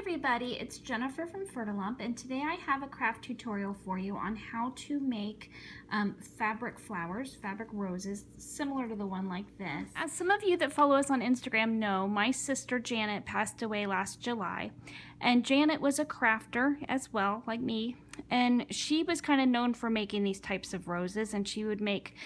Everybody, it's Jennifer from Ferdalump, and today I have a craft tutorial for you on how to make fabric flowers, fabric roses, similar to the one like this. As some of you that follow us on Instagram know, my sister Janet passed away last July, and Janet was a crafter as well, like me, and she was kind of known for making these types of roses, and she would make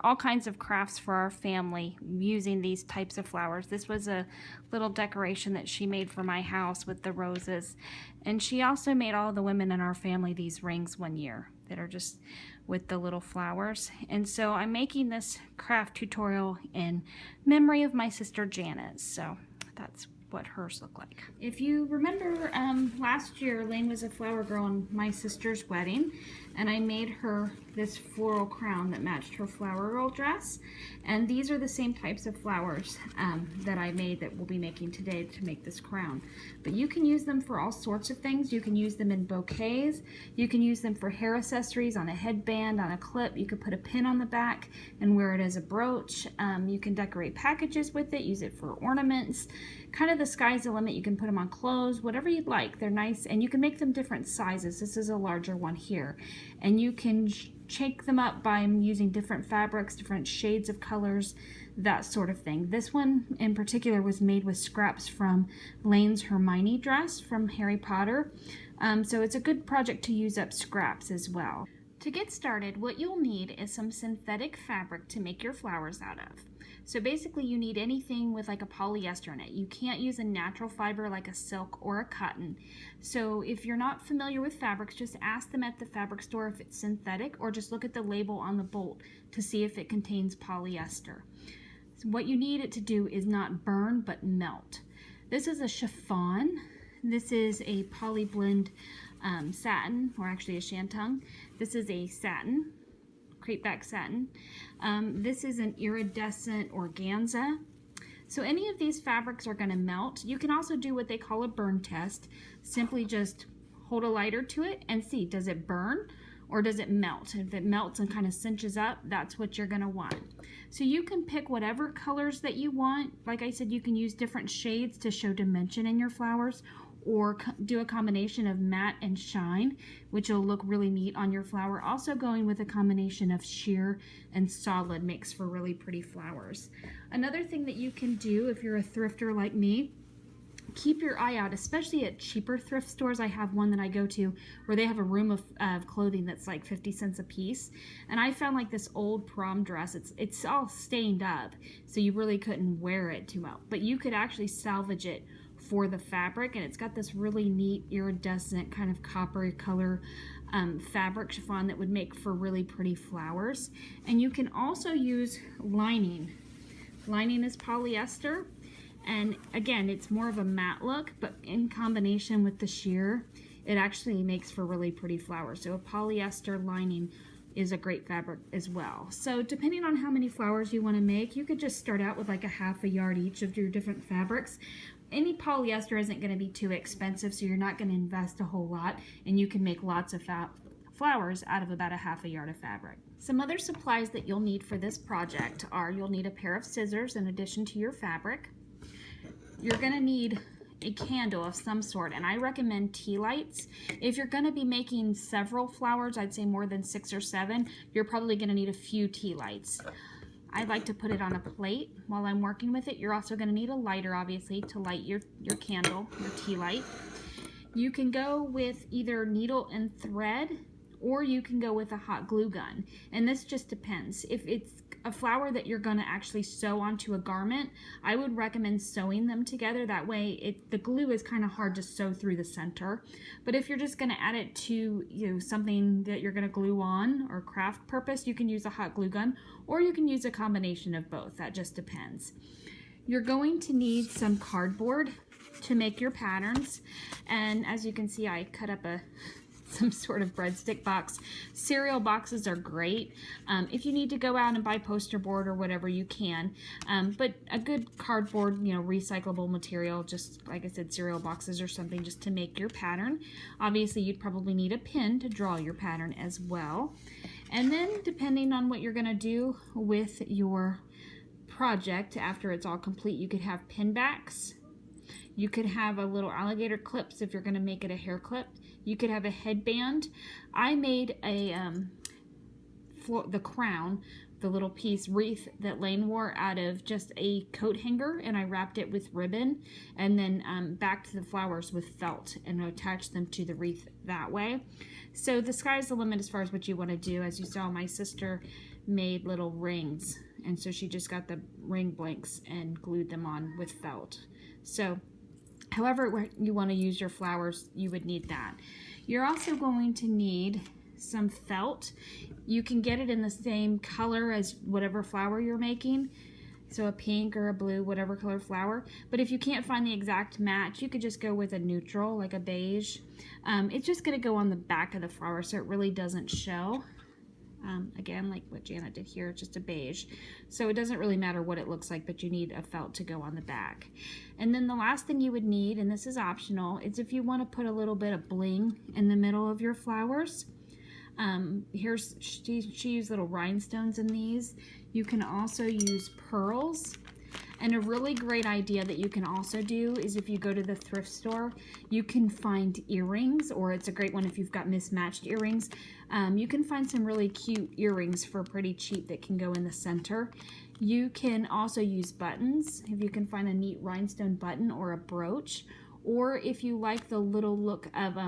all kinds of crafts for our family using these types of flowers. This was a little decoration that she made for my house with the roses, and she also made all the women in our family these rings one year that are just with the little flowers. And so I'm making this craft tutorial in memory of my sister Janet, so that's what hers look like. If you remember, last year Lane was a flower girl on my sister's wedding, and I made her this floral crown that matched her flower girl dress, and these are the same types of flowers that I made that we'll be making today to make this crown. But you can use them for all sorts of things. You can use them in bouquets, you can use them for hair accessories, on a headband, on a clip. You could put a pin on the back and wear it as a brooch. You can decorate packages with it, use it for ornaments. Kind of the sky's the limit. You can put them on clothes, whatever you'd like. They're nice, and you can make them different sizes. This is a larger one here, and you can shake them up by using different fabrics, different shades of colors, that sort of thing. This one in particular was made with scraps from Lane's Hermione dress from Harry Potter, so it's a good project to use up scraps as well. To get started, what you'll need is some synthetic fabric to make your flowers out of. So basically you need anything with like a polyester in it. You can't use a natural fiber like a silk or a cotton. So if you're not familiar with fabrics, just ask them at the fabric store if it's synthetic, or just look at the label on the bolt to see if it contains polyester. So what you need it to do is not burn but melt. This is a chiffon. This is a poly blend satin, or actually a shantung. This is a satin, crepeback satin. This is an iridescent organza. So any of these fabrics are going to melt. You can also do what they call a burn test. Simply just hold a lighter to it and see, does it burn or does it melt? If it melts and kind of cinches up, that's what you're going to want. So you can pick whatever colors that you want. Like I said, you can use different shades to show dimension in your flowers, or do a combination of matte and shine, which will look really neat on your flower. Also going with a combination of sheer and solid makes for really pretty flowers. Another thing that you can do if you're a thrifter like me, keep your eye out, especially at cheaper thrift stores. I have one that I go to where they have a room of clothing that's like 50 cents a piece. And I found like this old prom dress, it's all stained up, so you really couldn't wear it too well. But you could actually salvage it for the fabric, and it's got this really neat iridescent kind of coppery color fabric chiffon that would make for really pretty flowers. And you can also use lining. Lining is polyester, and again, it's more of a matte look, but in combination with the sheer, it actually makes for really pretty flowers. So a polyester lining is a great fabric as well. So depending on how many flowers you want to make, you could just start out with like a half a yard each of your different fabrics. Any polyester isn't going to be too expensive, so you're not going to invest a whole lot, and you can make lots of flowers out of about a half a yard of fabric. Some other supplies that you'll need for this project are, you'll need a pair of scissors in addition to your fabric. You're going to need a candle of some sort, and I recommend tea lights. If you're going to be making several flowers, I'd say more than 6 or 7, you're probably going to need a few tea lights. I like to put it on a plate while I'm working with it. You're also going to need a lighter, obviously, to light your candle, your tea light. You can go with either needle and thread, or you can go with a hot glue gun. And this just depends. If it's a flower that you're going to actually sew onto a garment, I would recommend sewing them together. That way the glue is kind of hard to sew through the center. But if you're just going to add it to something that you're going to glue on or craft purpose, you can use a hot glue gun, or you can use a combination of both. That just depends. You're going to need some cardboard to make your patterns, and as you can see, I cut up some sort of breadstick box. Cereal boxes are great. If you need to go out and buy poster board or whatever, you can. But a good cardboard, recyclable material, just like I said, cereal boxes or something, just to make your pattern. Obviously, you'd probably need a pen to draw your pattern as well. And then depending on what you're going to do with your project after it's all complete, you could have pin backs. You could have a little alligator clips if you're going to make it a hair clip. You could have a headband. I made the crown, the little piece wreath that Lane wore, out of just a coat hanger, and I wrapped it with ribbon and then backed the flowers with felt and attached them to the wreath that way. So the sky's the limit as far as what you want to do. As you saw, my sister made little rings, and so she just got the ring blanks and glued them on with felt. So however you want to use your flowers, you would need that. You're also going to need some felt. You can get it in the same color as whatever flower you're making, so a pink or a blue, whatever color flower. But if you can't find the exact match, you could just go with a neutral, like a beige. It's just going to go on the back of the flower, so it really doesn't show. Again, like what Janet did here, it's just a beige. So it doesn't really matter what it looks like, but you need a felt to go on the back. And then the last thing you would need, and this is optional, is if you want to put a little bit of bling in the middle of your flowers. She used little rhinestones in these. You can also use pearls. And a really great idea that you can also do is if you go to the thrift store, you can find earrings, or it's a great one if you've got mismatched earrings. You can find some really cute earrings for pretty cheap that can go in the center. You can also use buttons, if you can find a neat rhinestone button or a brooch, or if you like the little look of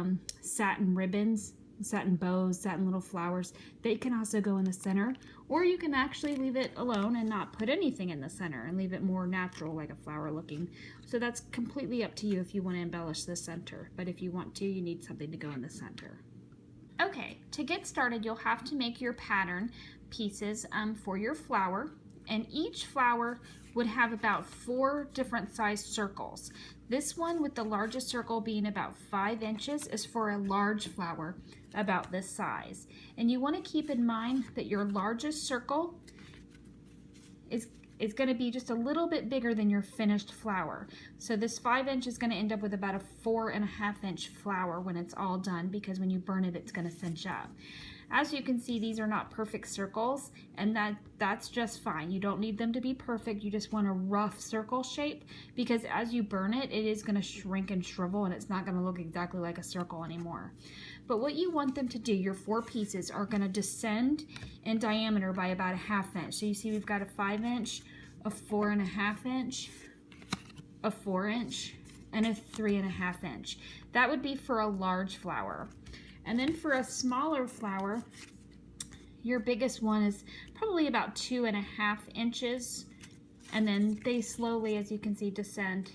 satin ribbons, satin bows, satin little flowers, they can also go in the center. Or you can actually leave it alone and not put anything in the center and leave it more natural, like a flower looking. So that's completely up to you if you want to embellish the center. But if you want to, you need something to go in the center. Okay, to get started, you'll have to make your pattern pieces for your flower. And each flower would have about 4 different sized circles. This one with the largest circle being about 5 inches is for a large flower about this size. And you want to keep in mind that your largest circle is going to be just a little bit bigger than your finished flower. So this 5 inch is going to end up with about a 4.5 inch flower when it's all done, because when you burn it, it's going to cinch up. As you can see, these are not perfect circles, and that's just fine. You don't need them to be perfect. You just want a rough circle shape, because as you burn it, it is going to shrink and shrivel, and it's not going to look exactly like a circle anymore. But what you want them to do, your 4 pieces, are going to descend in diameter by about a 1/2 inch. So you see we've got a 5 inch, a 4.5 inch, a 4 inch, and a 3.5 inch. That would be for a large flower. And then for a smaller flower, your biggest one is probably about 2.5 inches. And then they slowly, as you can see, descend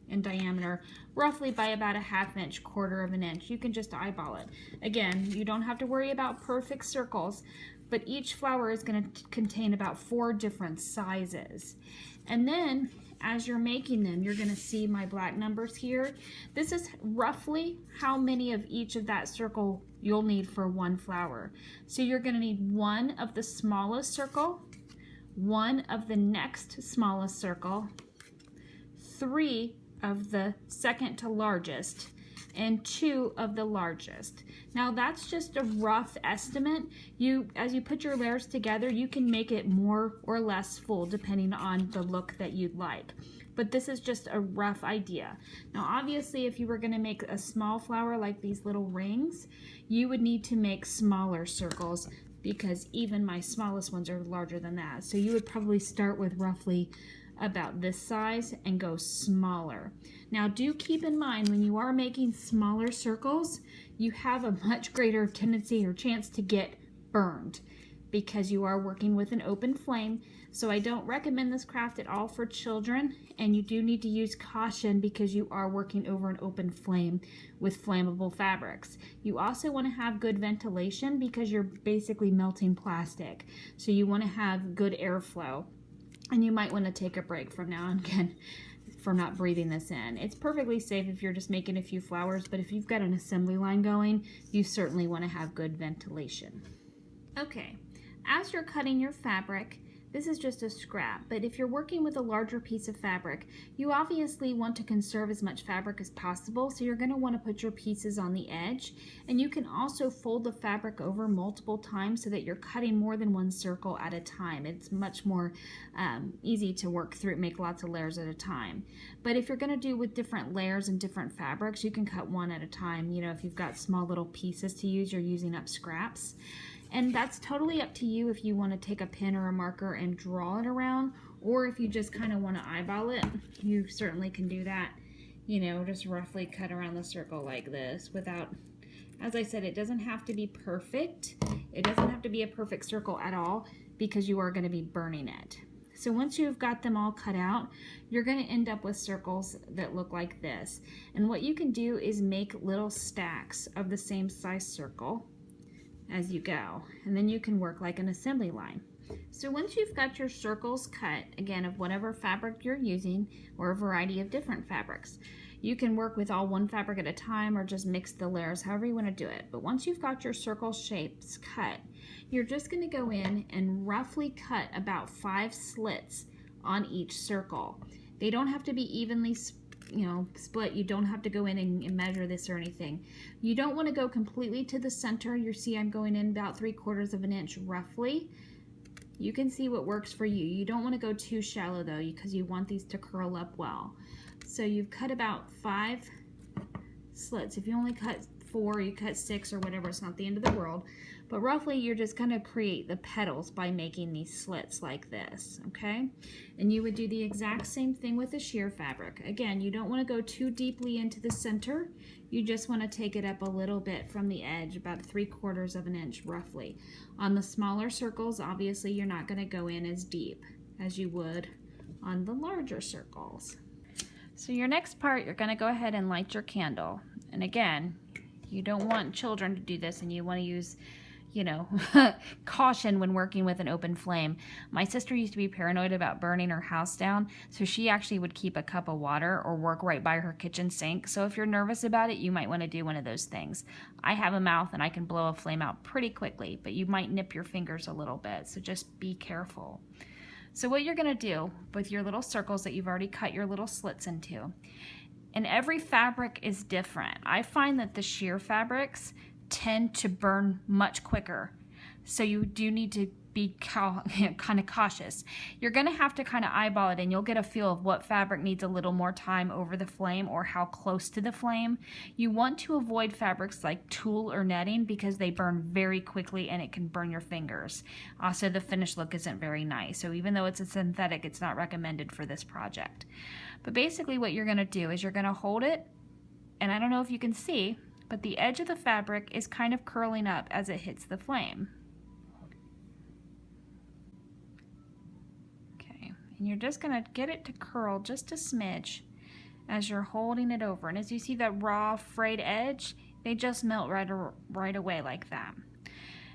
in diameter, roughly by about a 1/2 inch, 1/4 of an inch. You can just eyeball it. Again, you don't have to worry about perfect circles, but each flower is going to contain about 4 different sizes. And then as you're making them, you're going to see my black numbers here. This is roughly how many of each of that circle you'll need for one flower. So you're going to need 1 of the smallest circle, 1 of the next smallest circle, 3 of the second to largest, and 2 of the largest. Now that's just a rough estimate. As you put your layers together, you can make it more or less full depending on the look that you'd like. But this is just a rough idea. Now obviously if you were going to make a small flower like these little rings, you would need to make smaller circles, because even my smallest ones are larger than that. So you would probably start with roughly about this size and go smaller. Now do keep in mind, when you are making smaller circles, you have a much greater tendency or chance to get burned, because you are working with an open flame. So I don't recommend this craft at all for children, and you do need to use caution because you are working over an open flame with flammable fabrics. You also want to have good ventilation because you're basically melting plastic. So you want to have good airflow. And you might want to take a break from now and again for not breathing this in. It's perfectly safe if you're just making a few flowers, but if you've got an assembly line going, you certainly want to have good ventilation. Okay, as you're cutting your fabric, This is just a scrap, but if you're working with a larger piece of fabric, you obviously want to conserve as much fabric as possible, so you're going to want to put your pieces on the edge. And you can also fold the fabric over multiple times so that you're cutting more than one circle at a time. It's much more easy to work through, make lots of layers at a time. But if you're going to do with different layers and different fabrics, you can cut one at a time. You know, if you've got small little pieces to use, you're using up scraps. And that's totally up to you if you want to take a pen or a marker and draw it around, or if you just kind of want to eyeball it, you certainly can do that. You know, just roughly cut around the circle like this without, as I said, it doesn't have to be perfect. It doesn't have to be a perfect circle at all because you are going to be burning it. So once you've got them all cut out, you're going to end up with circles that look like this. And what you can do is make little stacks of the same size circle as you go, and then you can work like an assembly line. So once you've got your circles cut, again, of whatever fabric you're using or a variety of different fabrics, you can work with all one fabric at a time or just mix the layers, however you want to do it. But once you've got your circle shapes cut, you're just going to go in and roughly cut about 5 slits on each circle. They don't have to be evenly split. You don't have to go in and measure this or anything. You don't want to go completely to the center. You see I'm going in about 3/4 of an inch roughly. You can see what works for you. You don't want to go too shallow though, because you want these to curl up well. So you've cut about 5 slits. If you only cut 4, you cut 6 or whatever, it's not the end of the world. But roughly you're just going to create the petals by making these slits like this, okay? And you would do the exact same thing with the sheer fabric. Again, you don't want to go too deeply into the center. You just want to take it up a little bit from the edge, about 3/4 of an inch roughly. On the smaller circles, obviously you're not going to go in as deep as you would on the larger circles. So your next part, you're going to go ahead and light your candle. And again, you don't want children to do this, and you want to use, you know, caution when working with an open flame. My sister used to be paranoid about burning her house down, so she actually would keep a cup of water or work right by her kitchen sink. So if you're nervous about it, you might want to do one of those things. I have a mouth and I can blow a flame out pretty quickly, but you might nip your fingers a little bit, so just be careful. So what you're going to do with your little circles that you've already cut your little slits into, and every fabric is different. I find that the sheer fabrics tend to burn much quicker, so you do need to be kind of cautious. You're going to have to kind of eyeball it, and you'll get a feel of what fabric needs a little more time over the flame or how close to the flame. You want to avoid fabrics like tulle or netting because they burn very quickly and it can burn your fingers. Also, the finished look isn't very nice, so even though it's a synthetic, it's not recommended for this project. But basically what you're going to do is you're going to hold it, and I don't know if you can see, but the edge of the fabric is kind of curling up as it hits the flame. Okay, and you're just going to get it to curl just a smidge as you're holding it over. And as you see that raw frayed edge, they just melt right away like that.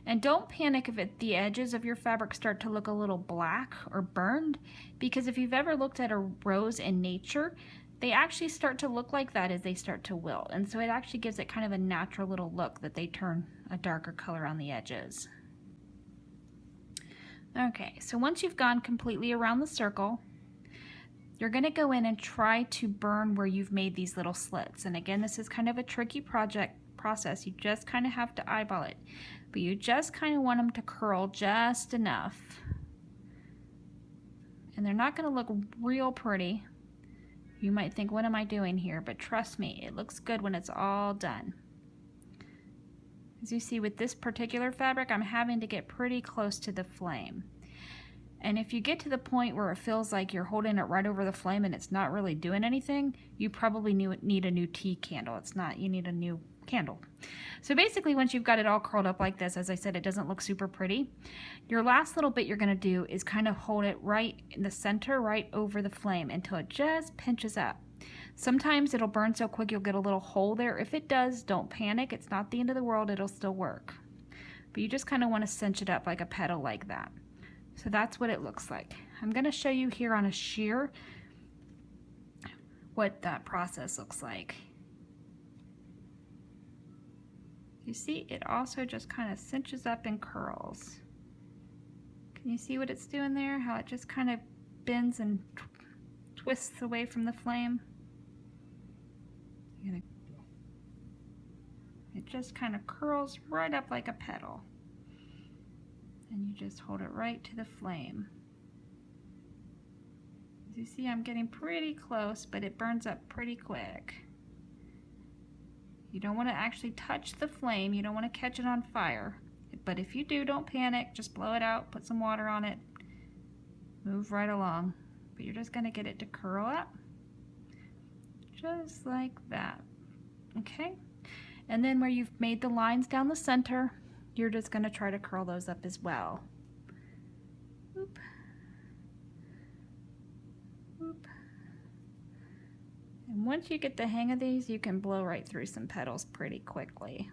And don't panic if the edges of your fabric start to look a little black or burned, because if you've ever looked at a rose in nature, they actually start to look like that as they start to wilt. And so it actually gives it kind of a natural little look that they turn a darker color on the edges. Okay, so once you've gone completely around the circle, you're going to go in and try to burn where you've made these little slits. And again, this is kind of a tricky process. You just kind of have to eyeball it. But you just kind of want them to curl just enough. And they're not going to look real pretty. You might think, what am I doing here? But trust me, it looks good when it's all done. As you see with this particular fabric, I'm having to get pretty close to the flame. And if you get to the point where it feels like you're holding it right over the flame and it's not really doing anything, you probably need a new tea candle. It's not, you need a new candle. So basically, once you've got it all curled up like this, as I said, it doesn't look super pretty. Your last little bit you're going to do is kind of hold it right in the center, right over the flame until it just pinches up. Sometimes it'll burn so quick you'll get a little hole there. If it does, don't panic. It's not the end of the world. It'll still work. But you just kind of want to cinch it up like a petal like that. So that's what it looks like. I'm going to show you here on a sheer what that process looks like. You see, it also just kind of cinches up and curls. Can you see what it's doing there? How it just kind of bends and twists away from the flame. It just kind of curls right up like a petal. And you just hold it right to the flame. As you see, I'm getting pretty close, but it burns up pretty quick. You don't want to actually touch the flame. You don't want to catch it on fire. But if you do, don't panic. Just blow it out, put some water on it, move right along. But you're just going to get it to curl up. Just like that. Okay? And then where you've made the lines down the center, you're just going to try to curl those up as well. Oop. Oop. And once you get the hang of these, you can blow right through some petals pretty quickly.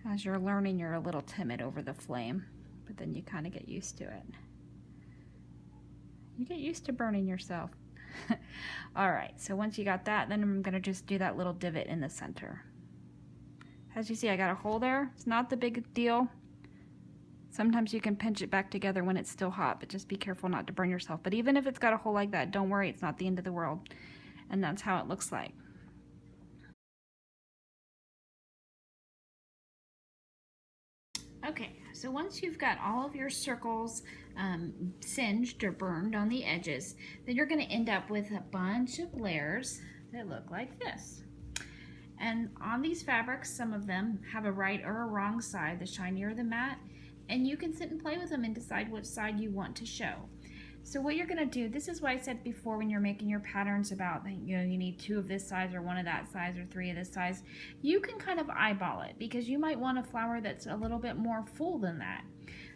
As you're learning, you're a little timid over the flame, but then you kind of get used to it. You get used to burning yourself. All right, so once you got that, then I'm going to just do that little divot in the center. As you see, I got a hole there. It's not the big deal. Sometimes you can pinch it back together when it's still hot, but just be careful not to burn yourself. But even if it's got a hole like that, don't worry, it's not the end of the world. And that's how it looks like. Okay, so once you've got all of your circles singed or burned on the edges, then you're going to end up with a bunch of layers that look like this. And on these fabrics, some of them have a right or a wrong side, the shiny or the matte, and you can sit and play with them and decide which side you want to show. So what you're going to do, this is why I said before when you're making your patterns about, you know, you need 2 of this size or 1 of that size or 3 of this size, you can kind of eyeball it because you might want a flower that's a little bit more full than that.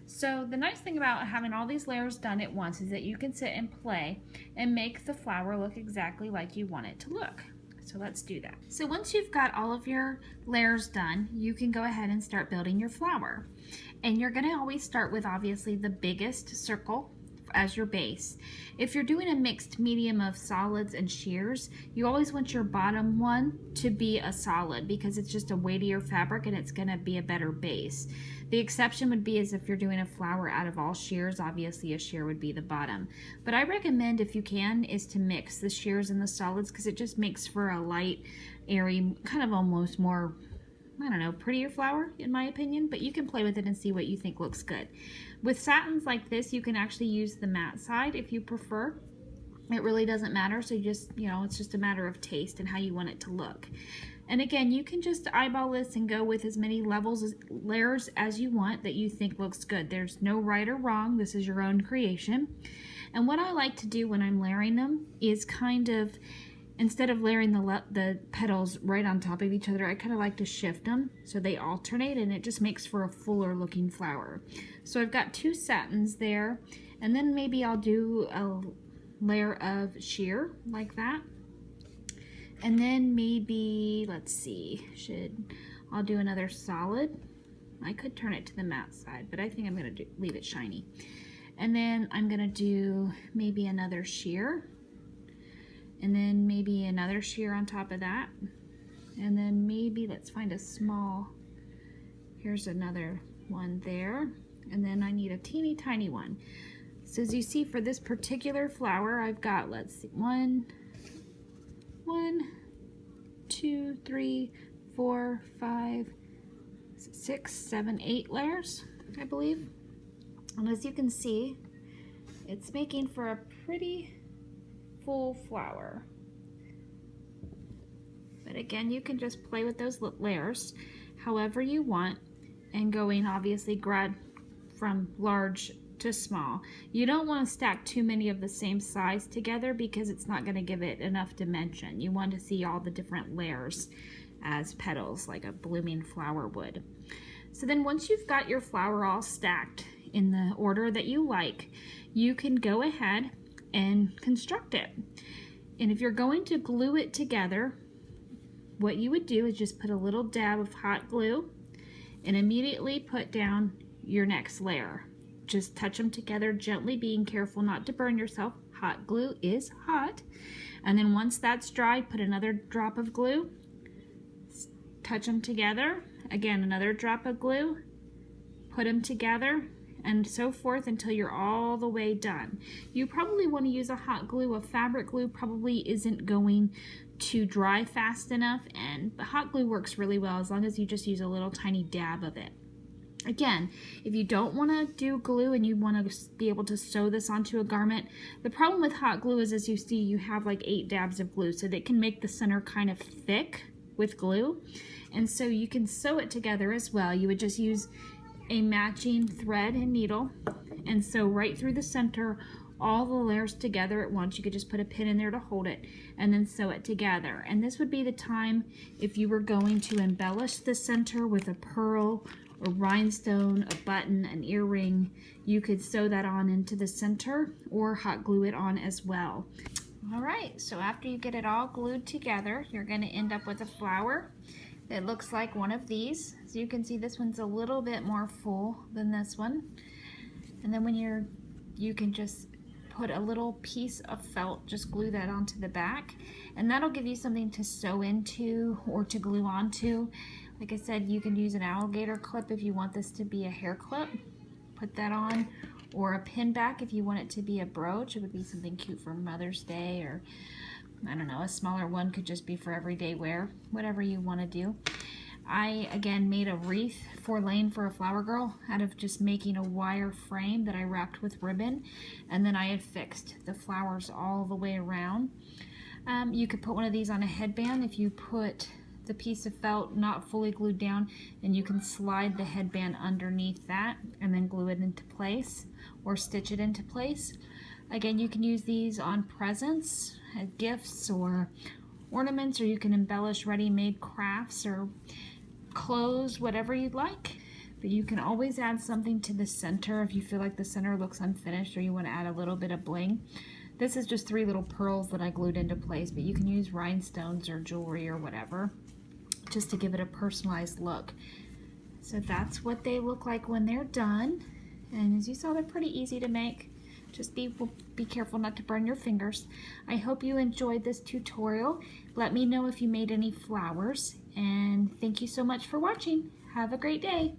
So the nice thing about having all these layers done at once is that you can sit and play and make the flower look exactly like you want it to look. So let's do that. So once you've got all of your layers done, you can go ahead and start building your flower. And you're going to always start with obviously the biggest circle as your base. If you're doing a mixed medium of solids and sheers, you always want your bottom one to be a solid because it's just a weightier fabric and it's going to be a better base. The exception would be as if you're doing a flower out of all sheers, obviously a sheer would be the bottom. But I recommend, if you can, is to mix the sheers and the solids because it just makes for a light, airy, kind of almost more, I don't know, prettier flower in my opinion, but you can play with it and see what you think looks good. With satins like this, you can actually use the matte side if you prefer. It really doesn't matter, so you just, you know, it's just a matter of taste and how you want it to look. And again, you can just eyeball this and go with as many layers as you want that you think looks good. There's no right or wrong. This is your own creation. And what I like to do when I'm layering them is kind of, instead of layering the petals right on top of each other, I kind of like to shift them so they alternate, and it just makes for a fuller looking flower. So I've got 2 satins there, and then maybe I'll do a layer of sheer like that. And then maybe, let's see, I'll do another solid. I could turn it to the matte side, but I think I'm going to leave it shiny. And then I'm going to do maybe another sheer. And then maybe another sheer on top of that. And then maybe, let's find a small, here's another one there. And then I need a teeny tiny one. So as you see, for this particular flower, I've got, let's see, 1, 2, 3, 4, 5, 6, 7, 8 layers, I believe. And as you can see, it's making for a pretty full flower. But again, you can just play with those layers however you want, and going obviously grad from large to small. You don't want to stack too many of the same size together because it's not going to give it enough dimension. You want to see all the different layers as petals like a blooming flower would. So then once you've got your flower all stacked in the order that you like, you can go ahead and construct it. And if you're going to glue it together, what you would do is just put a little dab of hot glue and immediately put down your next layer. Just touch them together gently, being careful not to burn yourself. Hot glue is hot. And then once that's dry, put another drop of glue, touch them together. Again, another drop of glue, put them together, and so forth until you're all the way done. You probably want to use a hot glue. A fabric glue probably isn't going to dry fast enough, and the hot glue works really well as long as you just use a little tiny dab of it. Again, if you don't want to do glue and you want to be able to sew this onto a garment, the problem with hot glue is, as you see, you have like 8 dabs of glue, so that can make the center kind of thick with glue. And so you can sew it together as well. You would just use a matching thread and needle and sew right through the center all the layers together at once. You could just put a pin in there to hold it and then sew it together. And this would be the time if you were going to embellish the center with a pearl or rhinestone, a button, an earring, you could sew that on into the center or hot glue it on as well. All right, so after you get it all glued together, you're going to end up with a flower that looks like one of these. So you can see this one's a little bit more full than this one. And then when you can just put a little piece of felt, just glue that onto the back, and that'll give you something to sew into or to glue onto. Like I said, you can use an alligator clip if you want this to be a hair clip. Put that on, or a pin back if you want it to be a brooch. It would be something cute for Mother's Day, or I don't know, a smaller one could just be for everyday wear, whatever you want to do. I, again, made a wreath for Lane for a flower girl out of just making a wire frame that I wrapped with ribbon, and then I had fixed the flowers all the way around. You could put one of these on a headband if you put the piece of felt not fully glued down, and you can slide the headband underneath that and then glue it into place or stitch it into place. Again, you can use these on presents, gifts, or ornaments, or you can embellish ready-made crafts or clothes, whatever you'd like. But you can always add something to the center if you feel like the center looks unfinished or you want to add a little bit of bling. This is just 3 little pearls that I glued into place, but you can use rhinestones or jewelry or whatever just to give it a personalized look. So that's what they look like when they're done. And as you saw, they're pretty easy to make. Just be careful not to burn your fingers. I hope you enjoyed this tutorial. Let me know if you made any flowers. And thank you so much for watching. Have a great day.